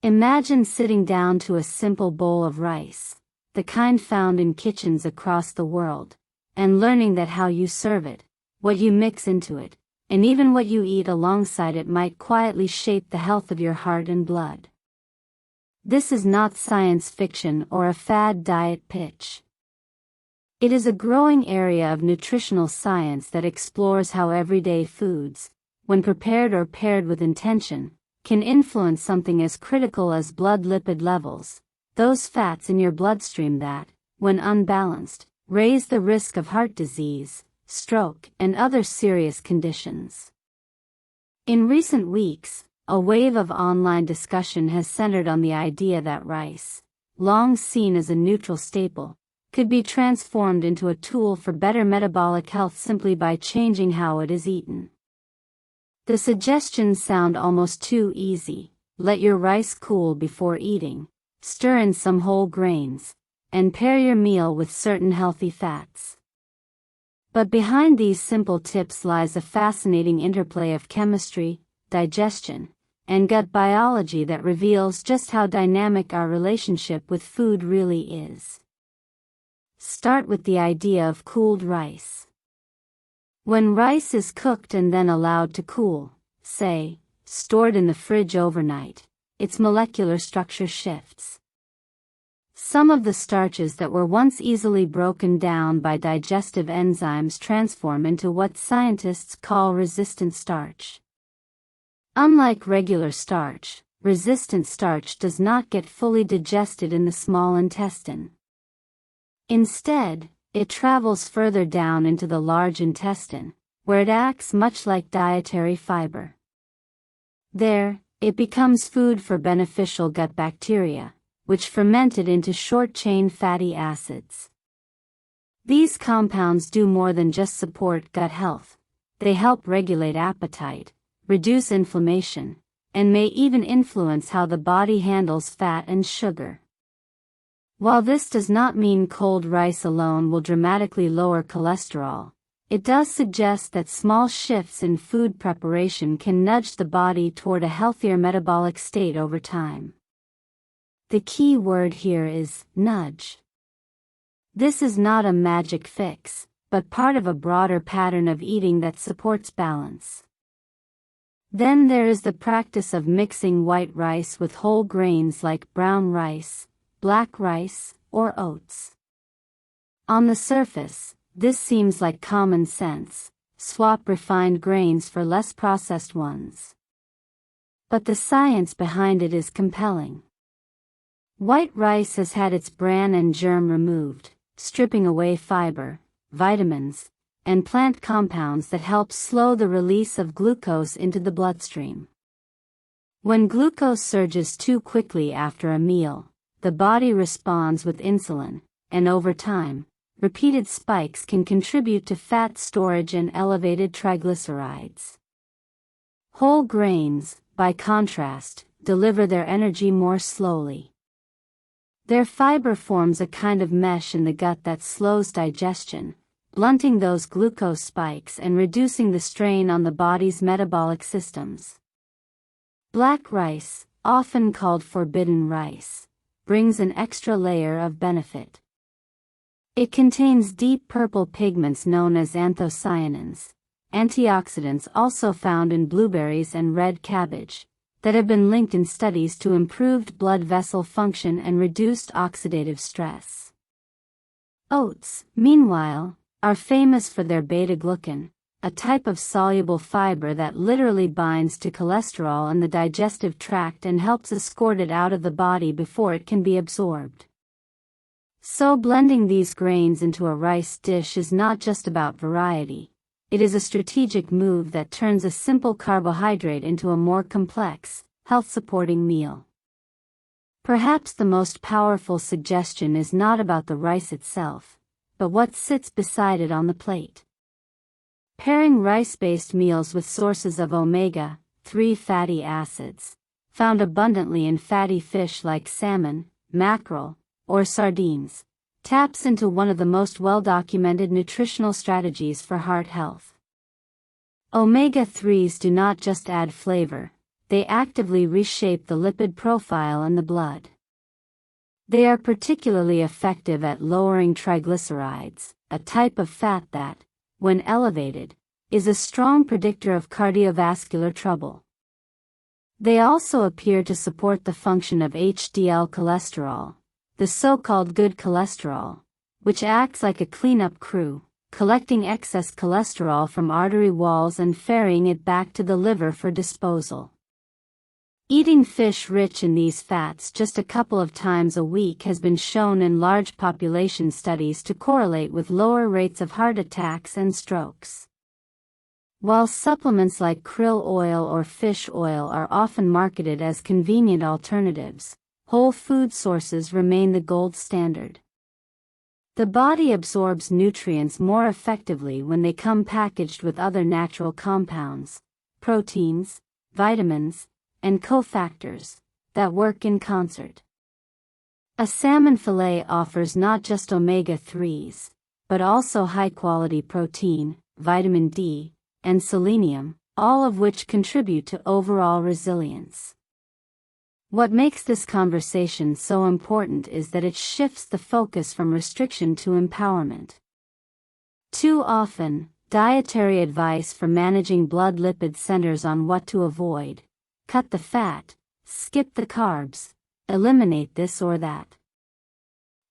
Imagine sitting down to a simple bowl of rice, the kind found in kitchens across the world, and learning that how you serve it, what you mix into it, and even what you eat alongside it might quietly shape the health of your heart and blood. This is not science fiction or a fad diet pitch. It is a growing area of nutritional science that explores how everyday foods, when prepared or paired with intention, can influence something as critical as blood lipid levels, those fats in your bloodstream that, when unbalanced, raise the risk of heart disease, stroke, and other serious conditions. In recent weeks, a wave of online discussion has centered on the idea that rice, long seen as a neutral staple, could be transformed into a tool for better metabolic health simply by changing how it is eaten. The suggestions sound almost too easy. Let your rice cool before eating, stir in some whole grains, and pair your meal with certain healthy fats. But behind these simple tips lies a fascinating interplay of chemistry, digestion, and gut biology that reveals just how dynamic our relationship with food really is. Start with the idea of cooled rice. When rice is cooked and then allowed to cool, say, stored in the fridge overnight, its molecular structure shifts. Some of the starches that were once easily broken down by digestive enzymes transform into what scientists call resistant starch. Unlike regular starch, resistant starch does not get fully digested in the small intestine. Instead, it travels further down into the large intestine, where it acts much like dietary fiber. There, it becomes food for beneficial gut bacteria, which ferment it into short-chain fatty acids. These compounds do more than just support gut health. They help regulate appetite, reduce inflammation, and may even influence how the body handles fat and sugar. While this does not mean cold rice alone will dramatically lower cholesterol, it does suggest that small shifts in food preparation can nudge the body toward a healthier metabolic state over time. The key word here is nudge. This is not a magic fix, but part of a broader pattern of eating that supports balance. Then there is the practice of mixing white rice with whole grains like brown rice, black rice, or oats. On the surface, this seems like common sense. Swap refined grains for less processed ones. But the science behind it is compelling. White rice has had its bran and germ removed, stripping away fiber, vitamins, and plant compounds that help slow the release of glucose into the bloodstream. When glucose surges too quickly after a meal, the body responds with insulin, and over time, repeated spikes can contribute to fat storage and elevated triglycerides. Whole grains, by contrast, deliver their energy more slowly. Their fiber forms a kind of mesh in the gut that slows digestion, blunting those glucose spikes and reducing the strain on the body's metabolic systems. Black rice, often called forbidden rice, brings an extra layer of benefit. It contains deep purple pigments known as anthocyanins, antioxidants also found in blueberries and red cabbage, that have been linked in studies to improved blood vessel function and reduced oxidative stress. Oats, meanwhile, are famous for their beta-glucan, a type of soluble fiber that literally binds to cholesterol in the digestive tract and helps escort it out of the body before it can be absorbed. So blending these grains into a rice dish is not just about variety. It is a strategic move that turns a simple carbohydrate into a more complex, health-supporting meal. Perhaps the most powerful suggestion is not about the rice itself, but what sits beside it on the plate. Pairing rice-based meals with sources of omega-3 fatty acids, found abundantly in fatty fish like salmon, mackerel, or sardines, taps into one of the most well-documented nutritional strategies for heart health. Omega-3s do not just add flavor, they actively reshape the lipid profile in the blood. They are particularly effective at lowering triglycerides, a type of fat that, when elevated, is a strong predictor of cardiovascular trouble. They also appear to support the function of HDL cholesterol, the so-called good cholesterol, which acts like a cleanup crew, collecting excess cholesterol from artery walls and ferrying it back to the liver for disposal. Eating fish rich in these fats just a couple of times a week has been shown in large population studies to correlate with lower rates of heart attacks and strokes. While supplements like krill oil or fish oil are often marketed as convenient alternatives, whole food sources remain the gold standard. The body absorbs nutrients more effectively when they come packaged with other natural compounds, proteins, vitamins, and cofactors that work in concert. A salmon fillet offers not just omega-3s, but also high-quality protein, vitamin D, and selenium, all of which contribute to overall resilience. What makes this conversation so important is that it shifts the focus from restriction to empowerment. Too often, dietary advice for managing blood lipid centers on what to avoid: cut the fat, skip the carbs, eliminate this or that.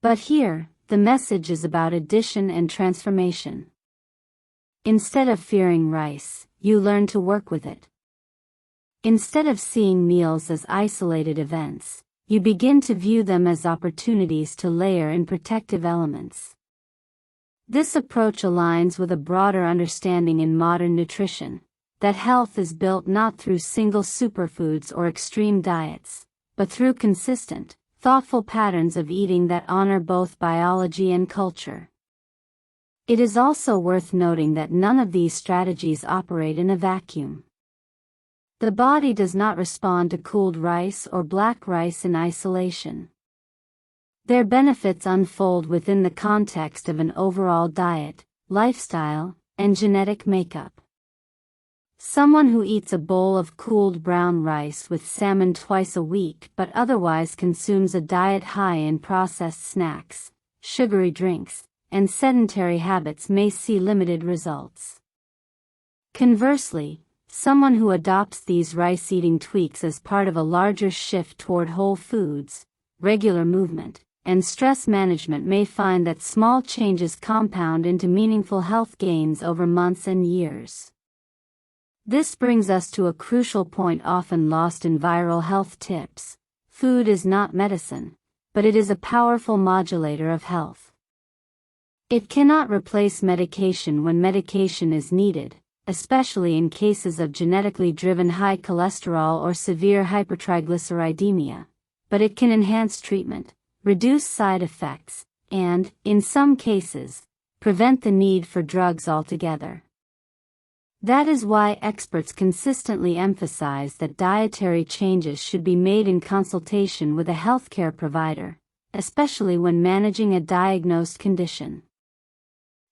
But here, the message is about addition and transformation. Instead of fearing rice, you learn to work with it. Instead of seeing meals as isolated events, you begin to view them as opportunities to layer in protective elements. This approach aligns with a broader understanding in modern nutrition, that health is built not through single superfoods or extreme diets, but through consistent, thoughtful patterns of eating that honor both biology and culture. It is also worth noting that none of these strategies operate in a vacuum. The body does not respond to cooled rice or black rice in isolation. Their benefits unfold within the context of an overall diet, lifestyle, and genetic makeup. Someone who eats a bowl of cooled brown rice with salmon twice a week but otherwise consumes a diet high in processed snacks, sugary drinks, and sedentary habits may see limited results. Conversely, someone who adopts these rice-eating tweaks as part of a larger shift toward whole foods, regular movement, and stress management may find that small changes compound into meaningful health gains over months and years. This brings us to a crucial point often lost in viral health tips: food is not medicine, but it is a powerful modulator of health. It cannot replace medication when medication is needed, especially in cases of genetically driven high cholesterol or severe hypertriglyceridemia, but it can enhance treatment, reduce side effects, and, in some cases, prevent the need for drugs altogether. That is why experts consistently emphasize that dietary changes should be made in consultation with a healthcare provider, especially when managing a diagnosed condition.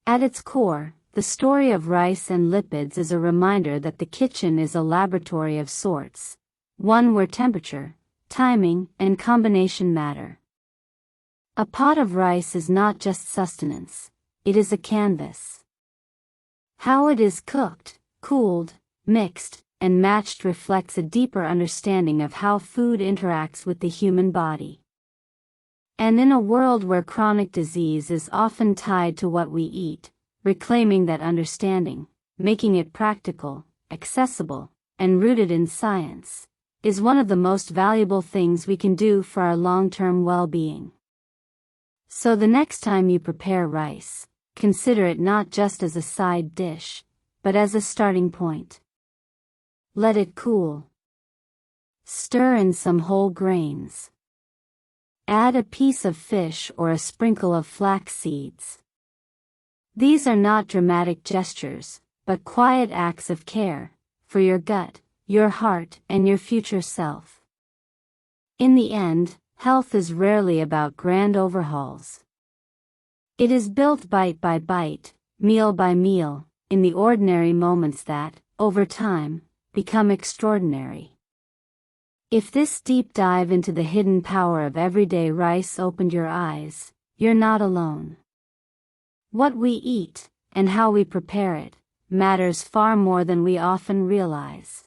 At its core, the story of rice and lipids is a reminder that the kitchen is a laboratory of sorts, one where temperature, timing, and combination matter. A pot of rice is not just sustenance, it is a canvas. How it is cooked, cooled, mixed, and matched reflects a deeper understanding of how food interacts with the human body. And in a world where chronic disease is often tied to what we eat, reclaiming that understanding, making it practical, accessible, and rooted in science, is one of the most valuable things we can do for our long-term well-being. So the next time you prepare rice, consider it not just as a side dish, but as a starting point. Let it cool. Stir in some whole grains. Add a piece of fish or a sprinkle of flax seeds. These are not dramatic gestures, but quiet acts of care, for your gut, your heart, and your future self. In the end, health is rarely about grand overhauls. It is built bite by bite, meal by meal, in the ordinary moments that, over time, become extraordinary. If this deep dive into the hidden power of everyday rice opened your eyes, you're not alone. What we eat, and how we prepare it, matters far more than we often realize.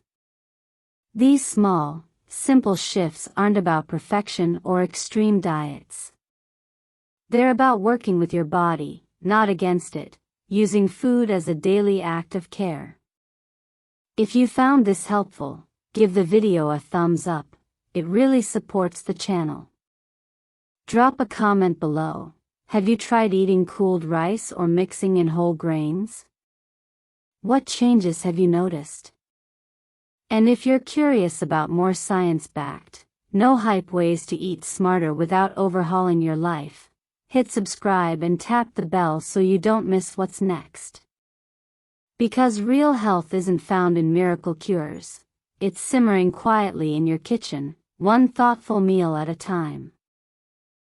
These small, simple shifts aren't about perfection or extreme diets. They're about working with your body, not against it, using food as a daily act of care. If you found this helpful, give the video a thumbs up. It really supports the channel. Drop a comment below. Have you tried eating cooled rice or mixing in whole grains? What changes have you noticed? And if you're curious about more science-backed, no-hype ways to eat smarter without overhauling your life, hit subscribe and tap the bell so you don't miss what's next. Because real health isn't found in miracle cures, it's simmering quietly in your kitchen, one thoughtful meal at a time.